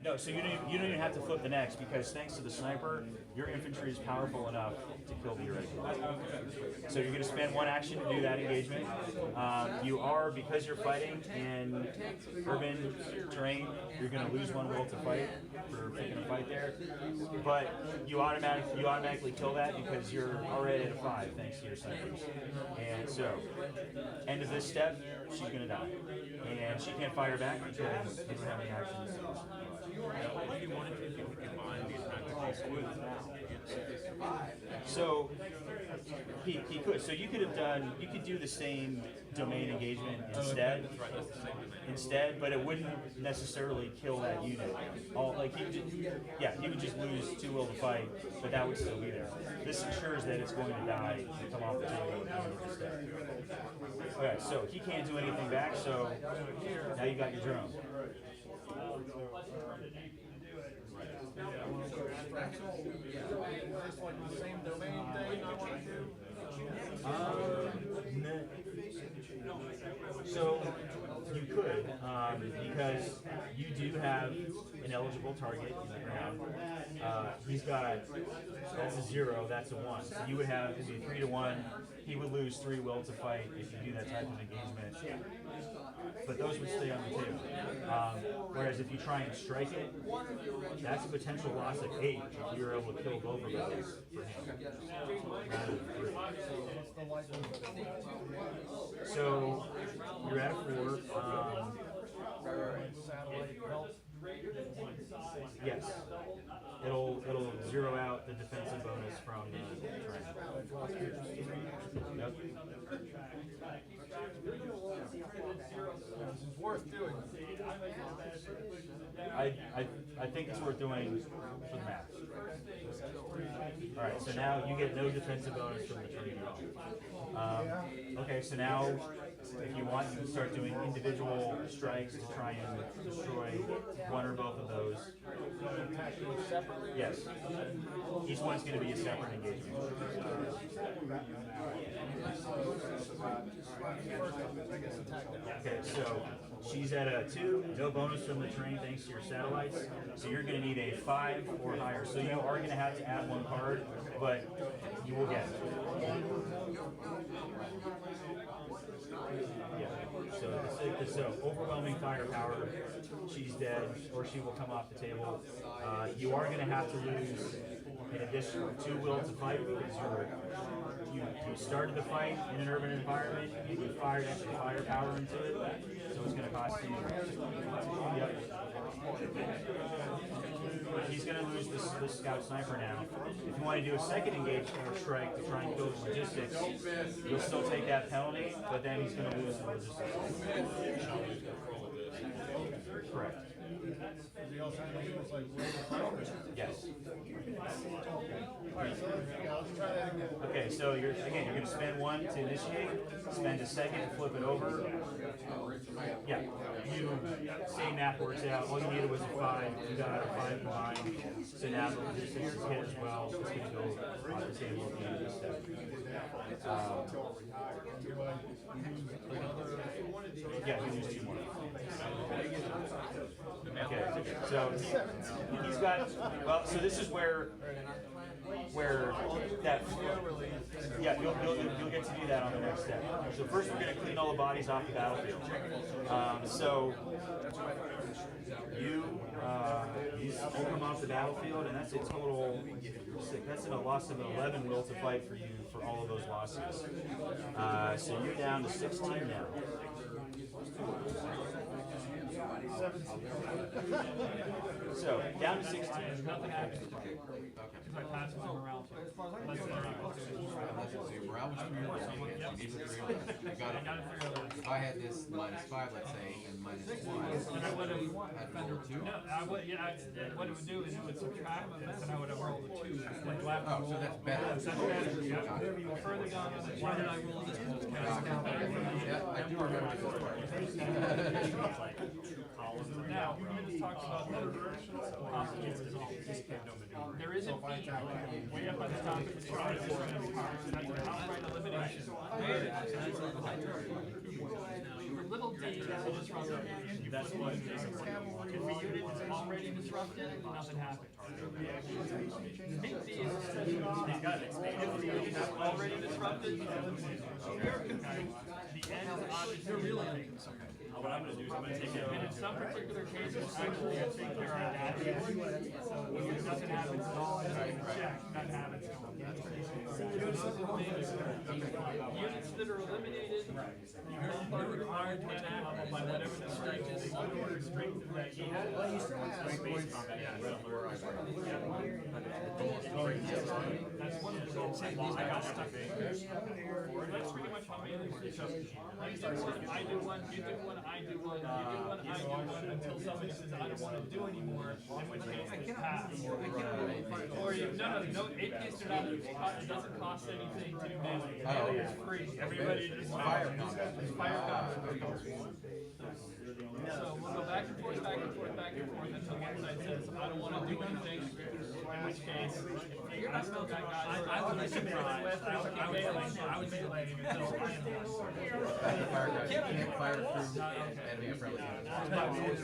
No, so you don't even have to flip the next, because thanks to the sniper, your infantry is powerful enough to kill the irregular. So you're going to spend one action to do that engagement. You are, because you're fighting in urban terrain, you're going to lose one will to fight for picking a fight there. But you automatically kill that because you're already at a 5 thanks to your snipers. And so, end of this step, she's going to die. And she can't fire back because you don't have any actions. If you wanted to, you could combine the attack with these woods now. So he could. So you could have done. You could do the same domain engagement instead. Right, that's the same domain. Instead, but it wouldn't necessarily kill that unit. He would just lose 2 will to fight, but that would still be there. This ensures that it's going to die and come off the table at the end of the step. Okay, so he can't do anything back. So now you got your drone. Same domain thing I want to do. So you could, because you do have an eligible target in the ground. He's got, that's a 0, that's a 1. So you would have, it'd be 3 to 1. He would lose 3 will to fight if you do that type of engagement. But those would stay on the table. Whereas if you try and strike it, that's a potential loss of 8 if you're able to kill both of those for him. Rather than 3. So you're at a 4. Yes, it'll 0 out the defensive bonus from the terrain. Yep. This is worth doing. I think it's worth doing for the math. All right, so now you get no defensive bonus from the terrain at all. Okay, so now if you want, you can start doing individual strikes to try and destroy one or both of those. Yes. Each one's going to be a separate engagement. Okay, so she's at a 2, no bonus from the terrain thanks to your satellites. So you're going to need a 5 or higher. So you are going to have to add 1 card, but you will get it. Yeah. So overwhelming firepower. She's dead, or she will come off the table. You are going to have to lose an additional 2 will to fight because you started the fight in an urban environment and you fired extra firepower into it, so it's going to cost you. Yep. He's going to lose this scout sniper now. If you want to do a second engage or strike to try and kill the logistics, you'll still take that penalty, but then he's going to lose the logistics. Correct. Yes. Okay, so you're going to spend 1 to initiate, spend a second to flip it over. Yeah, same math works out. All you needed was a 5. You got a 5 combined. So now the logistics is hit as well. It's going to go on the table at the end of the step. Yeah, you lose 2 more. Okay, so he's got, well, so this is where that, yeah, you'll get to do that on the next step. So first we're going to clean all the bodies off the battlefield. So he's come off the battlefield, and that's a total, that's a loss of 11 will to fight for you for all of those losses. So you're down to 16 now. So down to 16. Nothing happens. Because I pass my morale. So your morale was 3 over 6. You gave it 3 over. You got it. If I had this -5, let's say, and -1, And I would have I'd roll 2. No, I would. Yeah, what it would do is it would subtract this, and I would have rolled a 2. Like, Oh, so that's better. That's better. Yeah. Further down, why did I roll this? Yeah, I do remember this part. Now, this talks about the hostages dissolved. There is a feature way up at the top of the chart. That's an outright elimination. For little d, we'll just run That's what. If a unit is already disrupted, nothing happens. The big thing is, if the unit is already disrupted, you're confused. The end is obviously you're really unconcerned. What I'm going to do is I'm going to take it. And in some particular cases, actually, I think there are additives. So if nothing happens at all, check, nothing happens at all. Units that are eliminated, you're required to attack by whatever the strength is, the strength of that unit. Well, you still have space combat. That's one of the goals. I got stuck there. That's pretty much how managers do it. I do one, I do one, you do one, I do one, you do one, I do one, until somebody says, I don't want to do anymore, in which case it's passed. Or you, no, 8 pieces are not, it doesn't cost anything to do melee. Melee is free. Everybody just fire combat. So we'll go back and forth, back and forth, back and forth until one side says, I don't want to do anything, in which case, if you're not still got guys, I would be surprised. I would be delaying until I am. Can't fire through enemy umbrella units.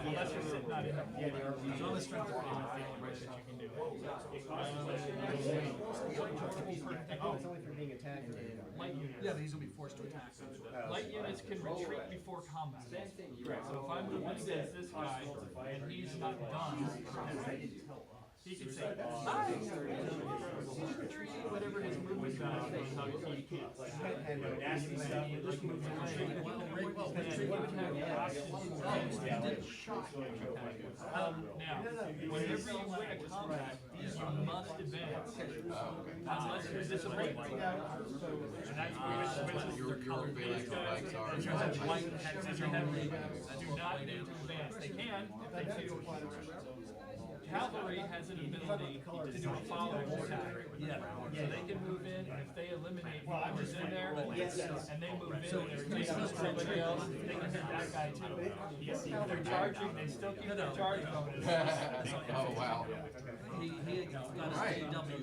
Unless you're sitting on it. There's only strength of field that you can do. Light units. Yeah, these will be forced to attack. Light units can retreat before combat. So if I'm moving against this guy and he's not done, he can say, hi! He's retreating, whatever his movement value is, how he can't. Nasty stuff. Now, whenever you win a combat, you must advance. Unless you're disappointed. And that's which Your phalanx flags are. Do not need to advance. They can, if they choose. Cavalry has an ability to do a follow-up attack. Yeah. So they can move in, and if they eliminate whoever's in there, and they move in, and they're taking somebody else, they can hit that guy too. If they're charging, they still keep their charge bonus. Oh, wow. He got a W.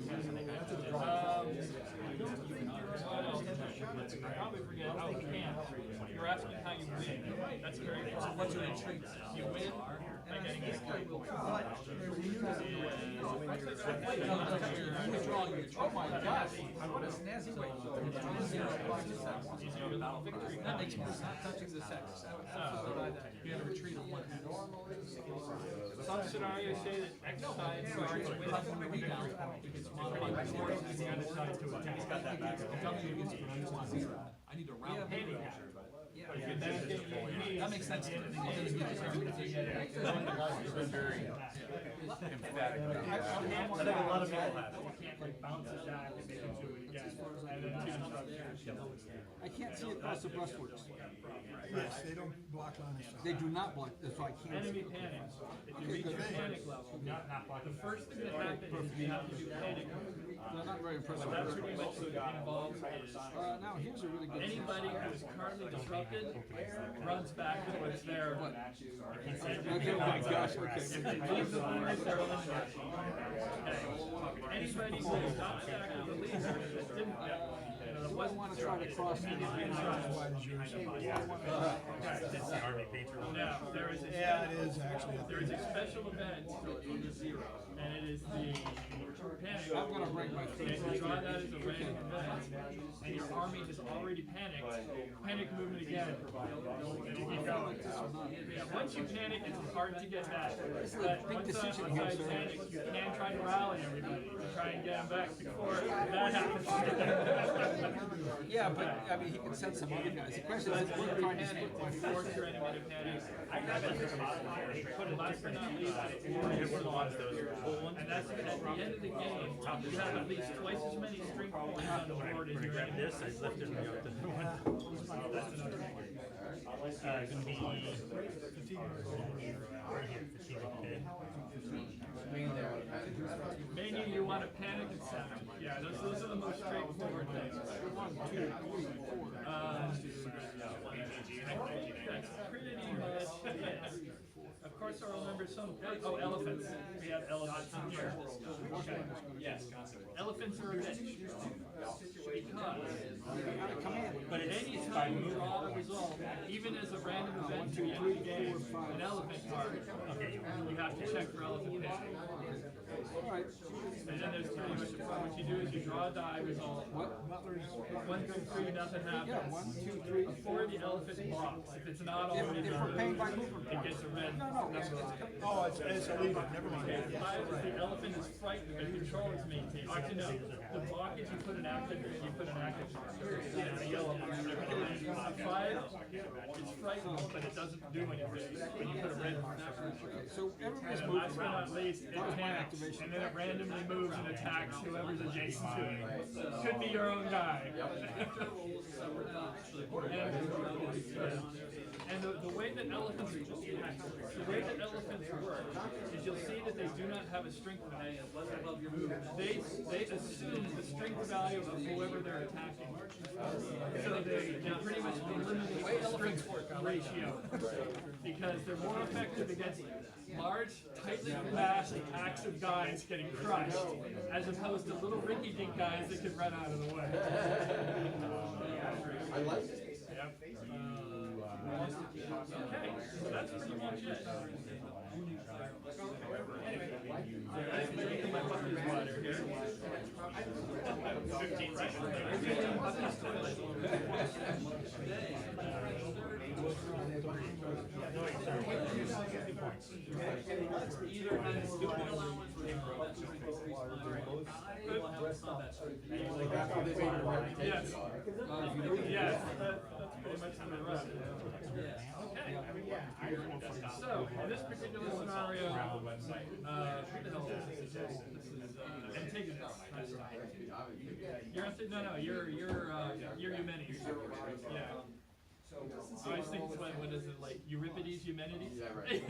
I probably forget. Oh, you can. You're asking how you win. That's very important. What's your retreat? You win by getting this guy. Oh my gosh! What a snazzy way. That makes more sense. Not touching the sex. You have a retreat on one hand. Some scenarios say that exercise starts with a rebound. It gets modified by forces the other side to attack. He's got that back. I need to round handicap. That makes sense. He's been very emphatic about that. I think a lot of people have. You can't like bounce it back and make it do it again. I can't see across the breastworks. Yes, they don't block on us. They do not block, that's why I can't see. Enemy panic. If you reach your panic level, the first thing that happens is you have to do panic. They're not very impressive. What that pretty much involves is Now, here's a really good. anybody who is currently disrupted runs back to what's there. Okay, oh my gosh, okay. If they leave the board, they're eliminated. Anybody who is not active the leader that didn't You wouldn't want to try to cross the Now, there is a Yeah, it is actually. there is a special event, and it is the panic. I'm gonna break my feet. And you draw that as a random event, and your army has already panicked. Panic movement again. Yeah, once you panic, it's hard to get back. But once outside panic, you can try to rally everybody to try and get them back before that happens. Yeah, but, I mean, he can send some other guys. The question is, we're trying to split my force. Force your enemy to panic. But last but not least, and that's at the end of the game, you have at least twice as many strength points on the board as your enemy. This, I lifted me up to that's another thing. Gonna be Mainly you want to panic and set. Yeah, those are the most straightforward things. That's pretty much it. Of course, I'll remember some. Oh, elephants. We have elephants in here. Okay. Yes. Elephants are a bitch. Because, but at any by draw a result, even as a random event to enter the game, an elephant card, you have to check for elephant pig. Alright. And then there's pretty much what you do is you draw a die result. What? 1 through 3, nothing happens. Yeah, 1, 2, 3. Before the elephant blocks. If it's not already If we're paying by movement it gets a red number. Oh, it's a leader, never mind. The elephant is frightened, but control is maintained. Actually, no. The blockage, you put an active card. Yeah, a yellow card. 5, it's frightened, but it doesn't do anything. When you put a red card. So everybody's And moved last but around. not least, it panics, and then it randomly moves and attacks whoever's adjacent to it. Could be your own guy. And the way that elephants work is you'll see that they do not have a strength value. They assume the strength value of whoever they're attacking. So they pretty much eliminate the strength ratio because they're more effective against large, tightly compact acts of guys getting crushed, as opposed to little rinky-dink guys that can run out of the way. I like it. Yep. Okay, so that's pretty much it. I'm making my puppy's water here. 15 seconds later. Puppy's toilet. Either has stupid allowance or yes. Yes, that's pretty much the rest. Okay. So, in this particular scenario, who the hell is this? This is Antigonus. You're Eumenides. Yeah. I always think it's what is it, like Euripides, Eumenides? Yeah, right.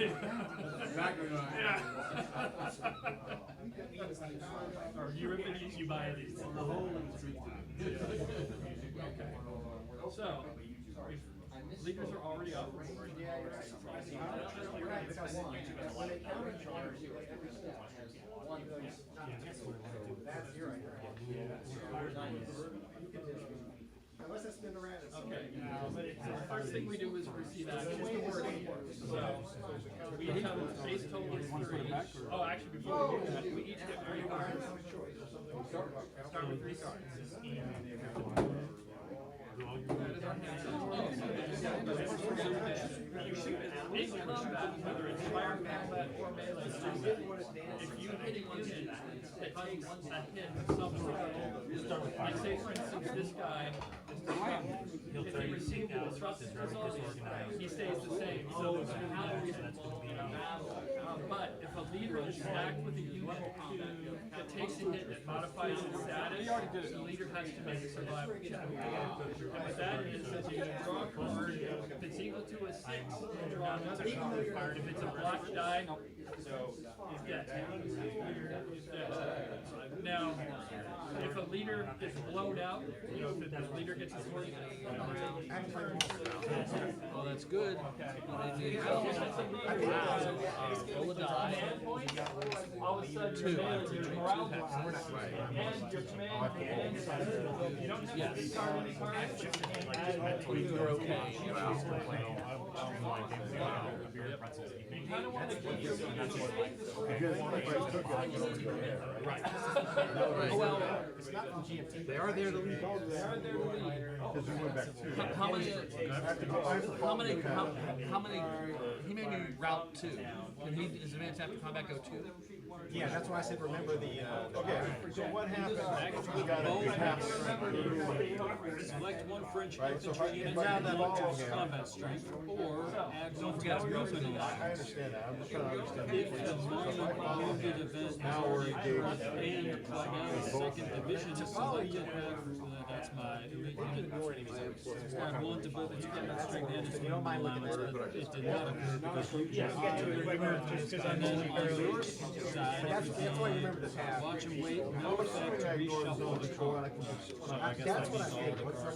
Exactly right. Yeah. Or Euripides, Eubiades. The whole okay. So, leaders are already up. Okay. So the first thing we do is receive action. So we have a base total of 3. Oh, actually, before we do that, we each get 3 cards. Start with 3 cards. You shoot it in combat, whether it's fire combat or melee. If you hit a unit that takes a hit somewhere, like say for instance this guy, if he received a disruptive result, he stays the same. So but if a leader is stacked with a unit that takes a hit that modifies its status, the leader has to make a survival check. And what that is you can draw a card. If it's equal to a 6, you draw another card. If it's a black die, he's dead. Now, if a leader gets blown out, if the leader gets a sword, Oh, that's good. roll a die. All of a sudden, your morale drops. And your command you don't have to discard any cards. You're okay. You kind of want to keep your Oh, well, they are there to lead. How many, he made me route 2. And does the man have to combat go 2? Yeah, that's why I said remember the, Okay, so what happens? We got Select one French right, so if I, infantry if I have that ball unit here, combat strength, or add Don't one forget it's movement movement. I allowance. understand that, I'm just trying to understand. If the non-wounded event Now we're engaged. and now second division is selected, that's my elite unit. Add 1 to both its combat strength and its movement allowance, but it did not occur because you just and then on your side, That's why you remember this half. watch and wait, no effect to reshuffle the card. That's what I think, what's the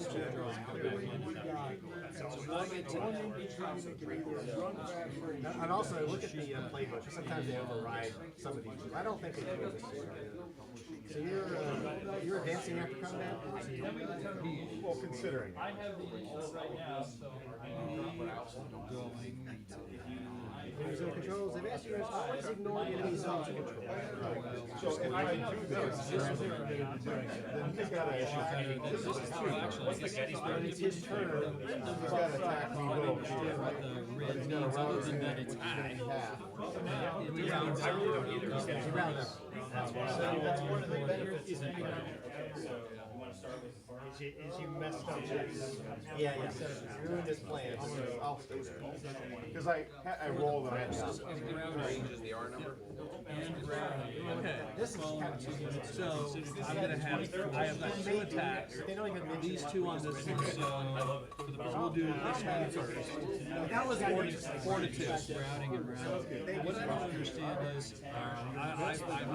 and also, look at the playbook, sometimes they override some of these, I don't think they do this. So you're advancing after combat? Well, considering. I have the initials right now, so. Users and controls, advanced units always ignore the enemy's zone to control. So if I do this, then he's gotta, What's the Gettysburg? It's his turn. he's gotta attack me both. The red means other than that it's high. He rounds up. He rounds up. That's one of the benefits. Is you messed up. Yeah. You ruined his plan. I'll stay there. Because I rolled on it. Range is the R number. Okay. This is kind of cheesy. So I'm gonna have I have got 2 attacks. They don't even mention These 2 on this one. So we'll do this one first. that was 4 to 2. Routing and routing. What I don't understand is, I've 5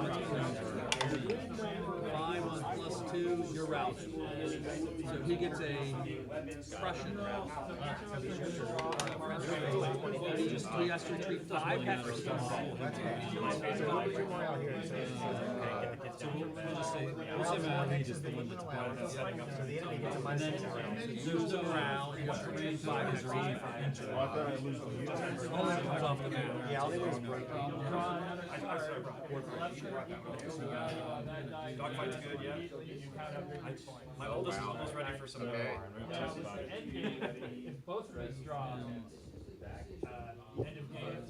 on +2. You're routed. So he gets a Prussian. He has to retreat 5 after So we'll put your morale here. It says, so we'll just say, we'll say Mahmoud is the one that's part of it. so the enemy gets a minus 6. lose a round. He wants to remain 5 is read. Well, I thought I lose the Only comes off the map. Yeah, all they do is break. Dogfight's good, yeah. My oldest is almost ready for some Okay. If both of us draw, end of game,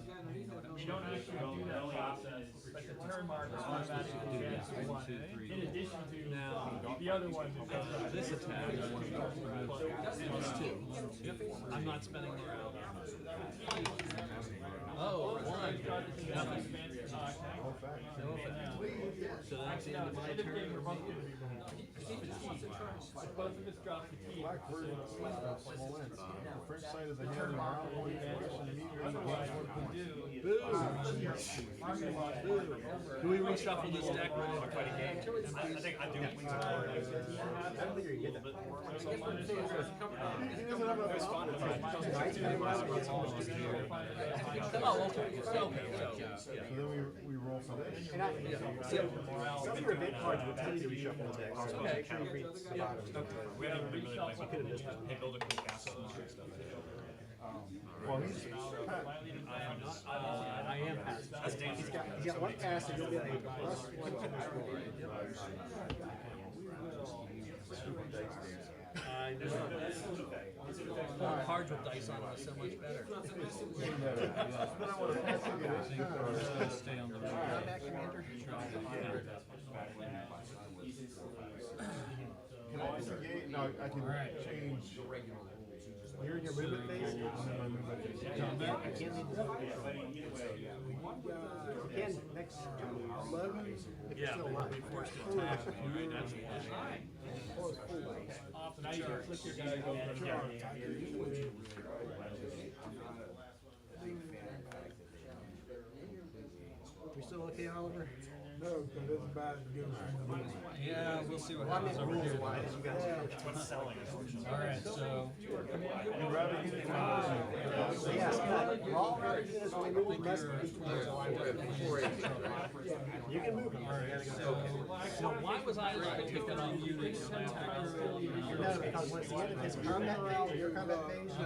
we don't actually do that process, but the turn marker automatically advances 1. In addition to the other one. This attack is 2. I'm not spending the round. Oh, 1. So that's the end of my turn. Both of us drop the key. Blackbird, the French side is a hand and round point formation immediately. Do we reshuffle this deck? I think I do. I don't think you're gonna get that. Oh, okay. So then we roll for this. And some of your event cards will tell you to reshuffle the deck, so make sure you read the bottom. We haven't been really playing. We could have just build a quick castle and stuff. Well, he's, I am past. That's dangerous. He's got 1 pass, and you'll get a +1 to control. I know. Cards with dice on it is so much better. Stay on the road. Combat commander. can I disengage? No, I can change. You're in your movement phase. I can't leave this. You can next load if you're still alive. Forced to attack. Right, that's why. Now you can flip your guy over. You still okay, Oliver? No, because it's bad news. Yeah, we'll see what Well, I happens meant over here. rules-wise, you guys. What's selling? Alright, so. Yes, all routed units will move must be clear. You can move them. So why was I allowed to take that on units after? No, because once the end of his combat round or your combat phase, No.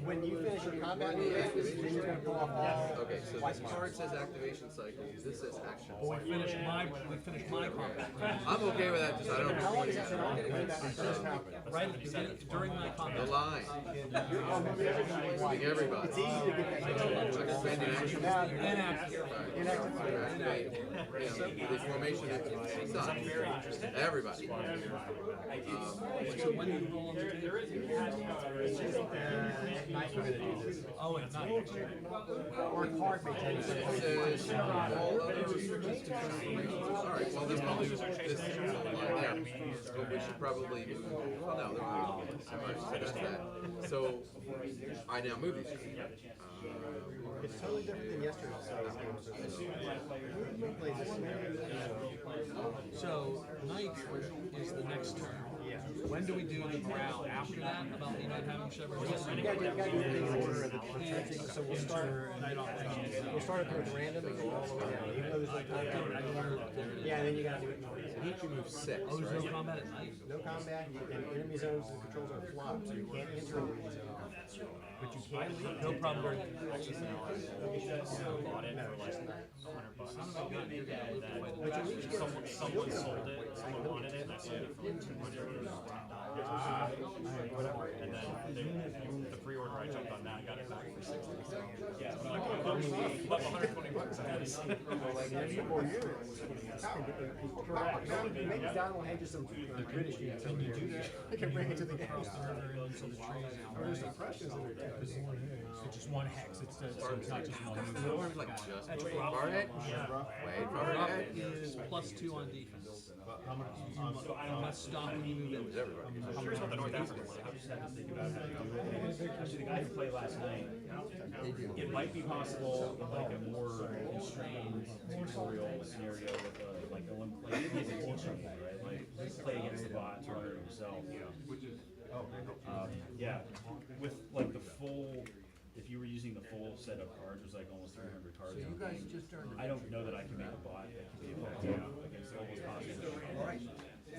when you finish your combat phase, then you're gonna pull off all. Okay, so this card says activation cycle, this says action. We finished my combat. I'm okay with that, just I don't How know long is it been on? Right at the beginning, during my the combat. line. Moving everybody. It's easy to get that. I can spend an action. Inactive. Activate, the formation side. Everybody. So when you roll on the table. Nice, we're gonna do this. Oh, it's not. Or card may take It says all other restrictions to alright, well then we'll do this line there. But we should probably move, well no, alright, so that's that. So I now move these. It's totally different than yesterday's movement plays a scenario. So night is the next turn. Yeah. When when do we do the morale after that about you not having shepherds? You gotta do it in the order of the trenching, so we'll start it with random and go all the way down, even though there's no combat. Yeah, and then you gotta do it in order. Each you move 6. Oh, there's no combat at night? No combat, and enemy zones and controls are flopped, so you can't enter enemy zone. But you can leave. No problem during Actually, now I bought it for like $100. Someone sold it, someone wanted it, and I sold it for like $200. And then the pre-order, I jumped on that and got it back for 60. So yeah, but $120 I guess. Maybe Don will hand you some British units over here. I can bring it to the game. Or there's some Prussians in there too. It's just one hex, so it's not just one move. It's like just Barnet? Wait, Rock Barnet? is +2 on defense. You must stop when you move in. I'm sure it's not the North African one. I just had to think about how to do it. Actually, the guy who played last night, it might be possible in like a more constrained tutorial scenario with like a one play, he's a teacher, right? Like play against the bot, target yourself. Yeah, with like the full. If you were using the full set of cards, it was like almost 300 cards. So you guys just I don't know that I can make a bot that can be effective against almost possible. All right.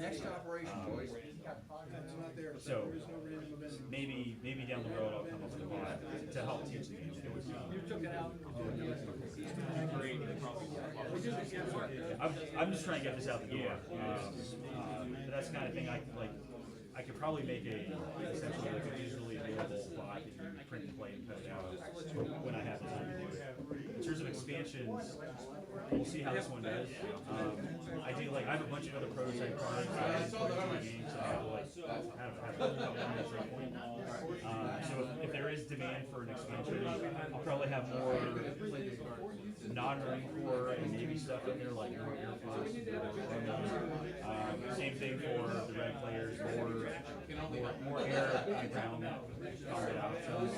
Next operation, boys. So maybe down the road I'll come up with a bot to help teach the game. I'm just trying to get this out the door. But that's the kind of thing I could probably make essentially like a digitally available bot that you print and play and cut it out when I have the time to do it. In terms of expansions, we'll see how this one does. I have a bunch of other prototype cards that I put into the game, so I have to have at some point. So if there is demand for an expansion, I'll probably have more non-Marine Corps and Navy stuff in there, like more Air Force. Same thing for the Red players, more air and ground combat options.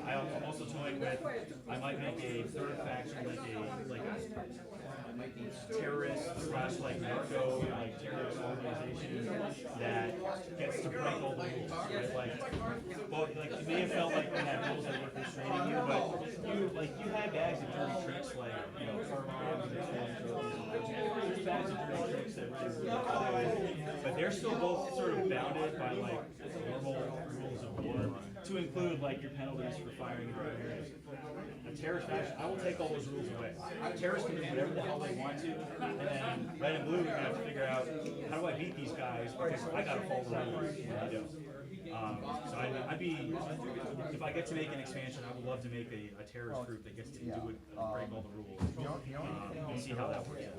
I'm also toying with, I might make a third faction, like a terrorist / like narco, like terrorist organization that gets to break all the rules. Right? Like you may have felt like they had rules that were constraining you, but you had bags of dirty tricks like car bombs and bags of dirty tricks that really, but they're still both sort of bounded by like normal rules of war, to include like your penalties for firing in other areas. A terrorist faction, I will take all those rules away. Terrorists can do whatever the hell they want to, and then Red and Blue are gonna have to figure out, how do I beat these guys, because I gotta follow the rules when I don't. So I'd be, if I get to make an expansion, I would love to make a terrorist group that gets to do it, break all the rules, and see how that works out.